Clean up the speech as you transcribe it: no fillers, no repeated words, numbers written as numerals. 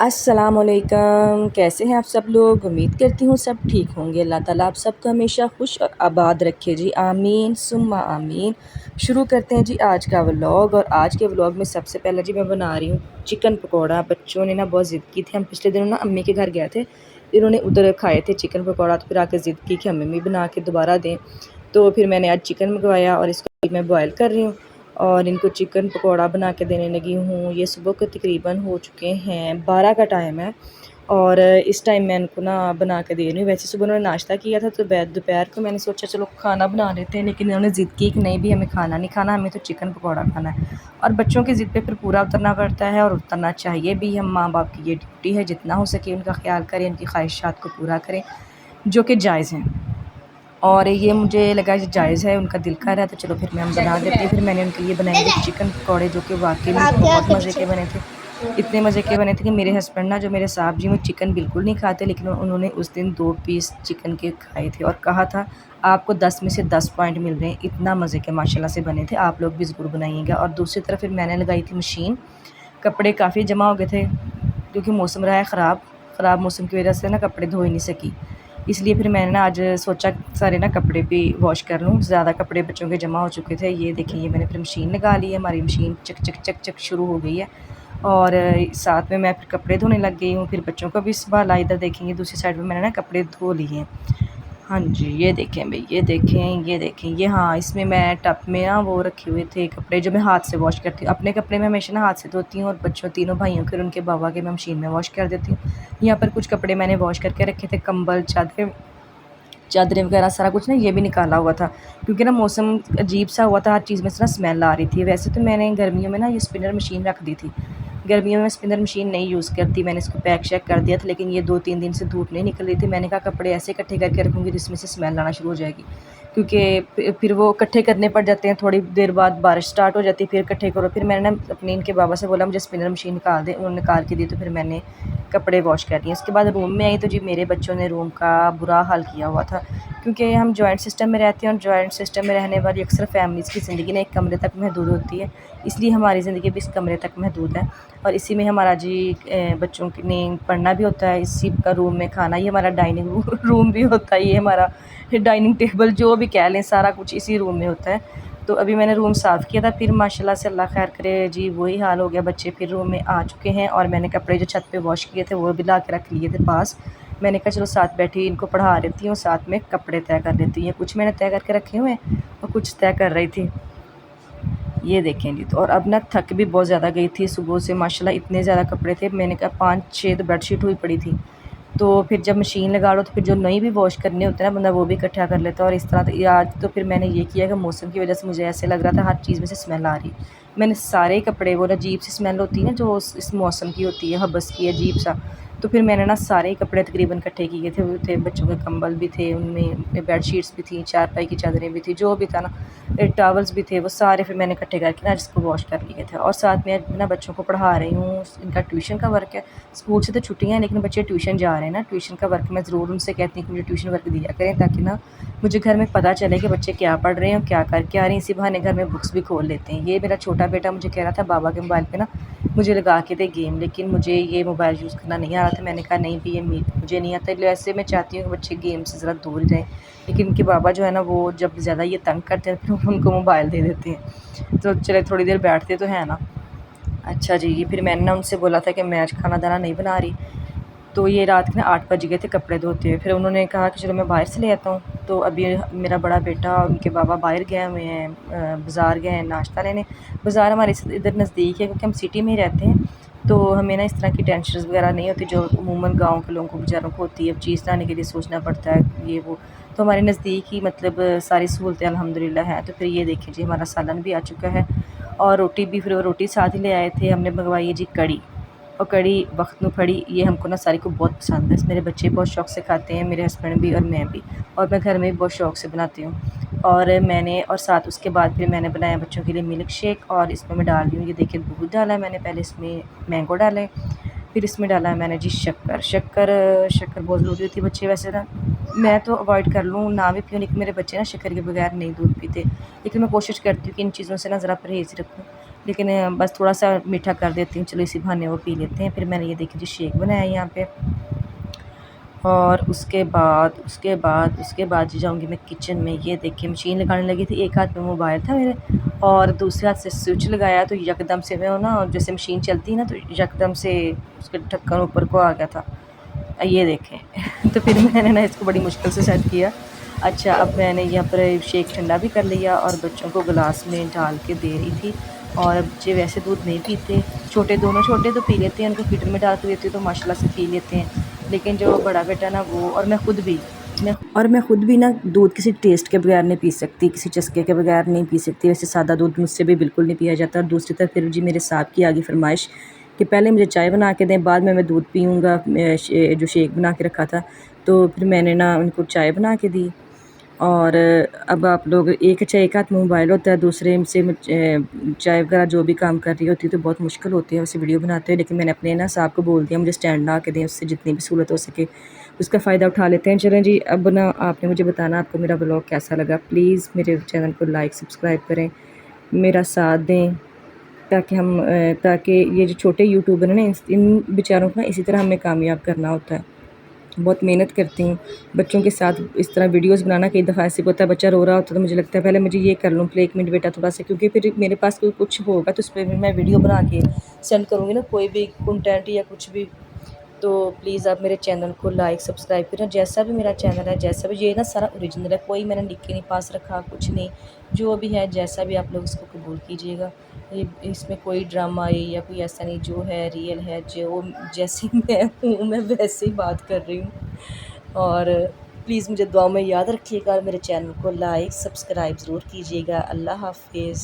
अस्सलामुअलैकुम, कैसे हैं आप सब लोग। उम्मीद करती हूँ सब ठीक होंगे। अल्लाह ताला आप सबको हमेशा खुश और आबाद रखे जी, आमीन सुम्मा आमीन। शुरू करते हैं जी आज का व्लॉग। और आज के व्लॉग में सबसे पहले जी मैं बना रही हूँ चिकन पकौड़ा। बच्चों ने ना बहुत ज़िद की थी। हम पिछले दिनों ना अम्मी के घर गए थे, इन्होंने उधर खाए थे चिकन पकौड़ा, तो फिर आके ज़िद की कि हमें भी बना के दोबारा दें। तो फिर मैंने आज चिकन मंगवाया और इसको मैं बॉयल कर रही हूँ और इनको चिकन पकौड़ा बना के देने लगी हूँ। ये सुबह के तकरीबन हो चुके हैं 12 का टाइम है और इस टाइम मैं इनको ना बना के दे रही हूँ। वैसे सुबह उन्होंने नाश्ता किया था, तो दोपहर को मैंने सोचा चलो खाना बना लेते हैं, लेकिन इन्होंने ज़िद की कि नहीं भी हमें खाना नहीं खाना, हमें तो चिकन पकौड़ा खाना है। और बच्चों की ज़िद पे फिर पूरा उतरना पड़ता है और उतरना चाहिए भी। हम माँ बाप की ये ड्यूटी है, जितना हो सके उनका ख्याल करें, उनकी ख्वाहिशात को पूरा करें जो कि जायज़ हैं। और ये मुझे लगा कि जायज़ है, उनका दिल कर रहा है तो चलो फिर मैं हम बना देती हूँ। फिर मैंने उनके लिए बनाए थे चिकन पकौड़े, जो कि वाकई में बहुत मज़े के बने थे। इतने मज़े के बने थे कि मेरे हस्बैंड ना, जो मेरे साहब जी, वो चिकन बिल्कुल नहीं खाते, लेकिन उन्होंने उस दिन 2 पीस चिकन के खाए थे और कहा था आपको 10 में से 10 पॉइंट मिल रहे हैं। इतना मज़े के माशाल्लाह से बने थे, आप लोग भी ज़रूर बनाइएगा। और दूसरी तरफ फिर मैंने लगाई थी मशीन। कपड़े काफ़ी जमा हो गए थे क्योंकि मौसम रहा है ख़राब मौसम की वजह से ना कपड़े धो ही नहीं सकी। इसलिए फिर मैंने ना आज सोचा सारे ना कपड़े भी वॉश कर लूँ। ज़्यादा कपड़े बच्चों के जमा हो चुके थे। ये देखिए, ये मैंने फिर मशीन लगा ली है, हमारी मशीन चक चक चक चक शुरू हो गई है। और साथ में मैं फिर कपड़े धोने लग गई हूँ। फिर बच्चों को भी संभाला। इधर देखेंगे दूसरी साइड में मैंने ना कपड़े धो लिए हैं। हाँ जी, ये देखें भई, ये देखें ये, हाँ, इसमें मैं टब में ना वो रखे हुए थे कपड़े, जो मैं हाथ से वॉश करती हूँ। अपने कपड़े मैं हमेशा ना हाथ से धोती हूँ और बच्चों तीनों भाइयों के और उनके बाबा के मैं मशीन में वॉश कर देती हूँ। यहाँ पर कुछ कपड़े मैंने वॉश करके रखे थे, कंबल, चादरें वगैरह सारा कुछ ना ये भी निकाला हुआ था, क्योंकि ना मौसम अजीब सा हुआ था, हर चीज़ में से ना स्मेल आ रही थी। वैसे तो मैंने गर्मियों में ना ये स्पिनर मशीन रख दी थी। गर्मियों में स्पिनर मशीन नहीं यूज़ करती, मैंने इसको पैक शैक कर दिया था, लेकिन ये 2-3 दिन से धूप नहीं निकल रही थी। मैंने कहा कपड़े ऐसे इकट्ठे करके रखूँगी तो इसमें से स्मेल आना शुरू हो जाएगी, क्योंकि फिर वो इकट्ठे करने पड़ जाते हैं। थोड़ी देर बाद बारिश स्टार्ट हो जाती है, फिर इकट्ठे करो। फिर मैंने ना अपने इनके बाबा से बोला मुझे स्पिनर मशीन निकाल दें, उन्होंने निकाल के दी, तो फिर मैंने कपड़े वॉश कर दिए। उसके बाद रूम में आई तो जी मेरे बच्चों ने रूम का बुरा हाल किया हुआ था, क्योंकि हम जॉइंट सिस्टम में रहते हैं और जॉइंट सिस्टम में रहने वाली अक्सर फैमिलीज़ की ज़िंदगी ना एक कमरे तक महदूद होती है। इसलिए हमारी ज़िंदगी भी इस कमरे तक महदूद है और इसी में हमारा जी बच्चों की ने पढ़ना भी होता है, इसी का रूम में खाना, ये हमारा डाइनिंग रूम भी होता है, ये हमारा डाइनिंग टेबल जो भी कह लें, सारा कुछ इसी रूम में होता है। तो अभी मैंने रूम साफ़ किया था, फिर माशाल्लाह से अल्लाह खैर करे जी वही हाल हो गया। बच्चे फिर रूम में आ चुके हैं और मैंने कपड़े जो छत पे वॉश किए थे वो भी ला के रख लिए थे पास। मैंने कहा चलो साथ बैठी इनको पढ़ा देती हूँ, साथ में कपड़े तय कर देती हैं। कुछ मैंने तय करके रखे हुए हैं और कुछ तय कर रही थी। ये देखें जी, तो और अब ना थक भी बहुत ज़्यादा गई थी सुबह से, माशाल्लाह इतने ज़्यादा कपड़े थे। मैंने कहा 5-6 तो बेडशीट हुई पड़ी थी। तो फिर जब मशीन लगा लो तो फिर जो नहीं भी वॉश करने होते हैं ना, बंदा वो भी इकट्ठा कर लेता है। और इस तरह तो आज तो फिर मैंने ये किया कि मौसम की वजह से मुझे ऐसे लग रहा था हर चीज़ में से स्मेल आ रही। मैंने सारे कपड़े, वो अजीब सी स्मेल होती है ना जो इस मौसम की होती है, हबस की अजीब सा, तो फिर मैंने ना सारे ही कपड़े तकरीबन इकट्ठे किए थे। वो थे बच्चों के कंबल भी थे, उनमें बेडशीट्स भी थी, चारपाई की चादरें भी थी, जो भी था ना, टॉवल्स भी थे, वो सारे फिर मैंने इकट्ठे करके ना इसको वॉश कर लिए थे। और साथ में ना बच्चों को पढ़ा रही हूँ, इनका ट्यूशन का वर्क है। स्कूल से तो छुट्टियाँ हैं, लेकिन बच्चे ट्यूशन जा रहे हैं ना, ट्यूशन का वर्क मैं ज़रूर उनसे कहती हूँ कि मुझे ट्यूशन वर्क दिया करें, ताकि ना मुझे घर में पता चले कि बच्चे क्या पढ़ रहे हैं और क्या करके आ रहे हैं। इसी बहाने घर में बुक्स भी खोल लेते हैं। ये मेरा छोटा बेटा मुझे कह रहा था बाबा के मोबाइल पे ना मुझे लगा के दे गेम, लेकिन मुझे ये मोबाइल यूज़ करना नहीं आ रहा था। मैंने कहा नहीं भी, ये मुझे नहीं आता, इसलिए ऐसे मैं चाहती हूँ कि बच्चे गेम से ज़रा दूर ही रहें। लेकिन उनके बाबा जो है ना, वो जब ज़्यादा ये तंग करते हैं फिर उनको मोबाइल दे देते हैं। तो चले थोड़ी देर बैठते तो हैं ना। अच्छा जी, ये फिर मैंने ना उनसे बोला था कि मैं आज खाना दाना नहीं बना रही। तो ये रात के ना 8 बज गए थे कपड़े धोते हुए। फिर उन्होंने कहा कि चलो मैं बाहर से ले आता हूँ। तो अभी मेरा बड़ा बेटा और उनके बाबा बाहर गए हुए हैं, बाज़ार गए हैं नाश्ता लेने। बाज़ार हमारे इधर नज़दीक है, क्योंकि हम सिटी में ही रहते हैं, तो हमें ना इस तरह की टेंशन्स वगैरह नहीं होती जो अमूमन गाँव के लोगों को बेचारों को होती है। अब चीज़ लाने के लिए सोचना पड़ता है, ये वो। तो हमारे नज़दीक ही मतलब सारी सहूलतें अल्हम्दुलिल्लाह हैं। तो फिर ये देखिए जी, हमारा सालन भी आ चुका है और रोटी भी, फिर वो रोटी साथ ही ले आए थे। हमने मंगवाई है जी कढ़ी, और कढ़ी बख्तनू फड़ी, ये हमको ना सारी को बहुत पसंद है। मेरे बच्चे बहुत शौक़ से खाते हैं, मेरे हस्बैंड भी और मैं भी, और मैं घर में भी बहुत शौक़ से बनाती हूँ। और मैंने और साथ उसके बाद फिर मैंने बनाया बच्चों के लिए मिल्क शेक, और इसमें मैं डाल रही हूँ, ये देखिए दूध डाला है मैंने, पहले इसमें मैंगो डाले, फिर इसमें डाला है मैंने जी शक्कर बहुत ज़रूरी होती है। बच्चे वैसे ना, मैं तो अवॉइड कर लूँ ना भी पीऊँ, लेकिन मेरे बच्चे ना शक्कर के बगैर नहीं दूध पीते, लेकिन मैं कोशिश करती हूँ कि इन चीज़ों से ना ज़रा परहेज़ रखूँ। लेकिन बस थोड़ा सा मीठा कर देती हूँ, चलो इसी बहाने वो पी लेते हैं। फिर मैंने ये देखिए जी शेक बनाया यहाँ पे, और उसके बाद जी जाऊँगी मैं किचन में। ये देखिए मशीन लगाने लगी थी, एक हाथ में मोबाइल था मेरे और दूसरे हाथ से स्विच लगाया, तो यकदम से वो ना जैसे मशीन चलती है ना तो यकदम से उसका ढक्कन ऊपर को आ गया था, ये देखें। तो फिर मैंने ना इसको बड़ी मुश्किल से सेट किया। अच्छा, अब मैंने यहाँ पर शेक ठंडा भी कर लिया और बच्चों को गिलास में डाल के दे रही थी। और बच्चे वैसे दूध नहीं पीते, छोटे दोनों छोटे तो पी लेते हैं, उनको फीडर में डाल के देती हूँ तो माशाल्लाह से पी लेते हैं। लेकिन जो बड़ा बेटा ना वो, और मैं खुद भी ना दूध किसी टेस्ट के बगैर नहीं पी सकती, किसी चस्के के बगैर नहीं पी सकती। वैसे सादा दूध मुझसे भी बिल्कुल नहीं पिया जाता। और दूसरी तरफ फिर जी मेरे साहब की आगे फरमाइश कि पहले मुझे चाय बना के दें, बाद में मैं दूध पीऊँगा, जो शेक बना के रखा था। तो फिर मैंने ना उनको चाय बना के दी। और अब आप लोग एक हाथ में मोबाइल होता है, दूसरे से चाय वगैरह जो भी काम कर रही होती है तो बहुत मुश्किल होती है वैसे वीडियो बनाते हुए। लेकिन मैंने अपने ना साहब को बोल दिया मुझे स्टैंड ला के दें, उससे जितनी भी सहूलत हो सके उसका फ़ायदा उठा लेते हैं। चलें जी, अब ना आपने मुझे बताना आपको मेरा ब्लॉग कैसा लगा। प्लीज़ मेरे चैनल को लाइक सब्सक्राइब करें, मेरा साथ दें, ताकि ये जो छोटे यूट्यूबर हैं ना, इन बेचारों को ना इसी तरह हमें कामयाब करना होता है। बहुत मेहनत करती हूँ बच्चों के साथ इस तरह वीडियोस बनाना। कई दफ़ा ऐसे होता है बच्चा रो रहा होता है तो मुझे लगता है पहले मुझे ये कर लूँ, प्ले 1 मिनट बेटा थोड़ा सा, क्योंकि फिर मेरे पास कोई कुछ होगा तो उस पर भी मैं वीडियो बना के सेंड करूँगी ना, कोई भी कंटेंट या कुछ भी। तो प्लीज़ आप मेरे चैनल को लाइक सब्सक्राइब करें। जैसा भी मेरा चैनल है, जैसा भी, ये ना सारा ओरिजिनल है, कोई मैंने लिख के नहीं पास रखा, कुछ नहीं। जो भी है जैसा भी, आप लोग इसको कबूल कीजिएगा। ये इसमें कोई ड्रामा या कोई ऐसा नहीं, जो है रियल है, जो जैसी मैं हूँ मैं वैसे ही बात कर रही हूँ। और प्लीज़ मुझे दुआ में याद रखिएगा और मेरे चैनल को लाइक सब्सक्राइब ज़रूर कीजिएगा। अल्लाह हाफ़िज़।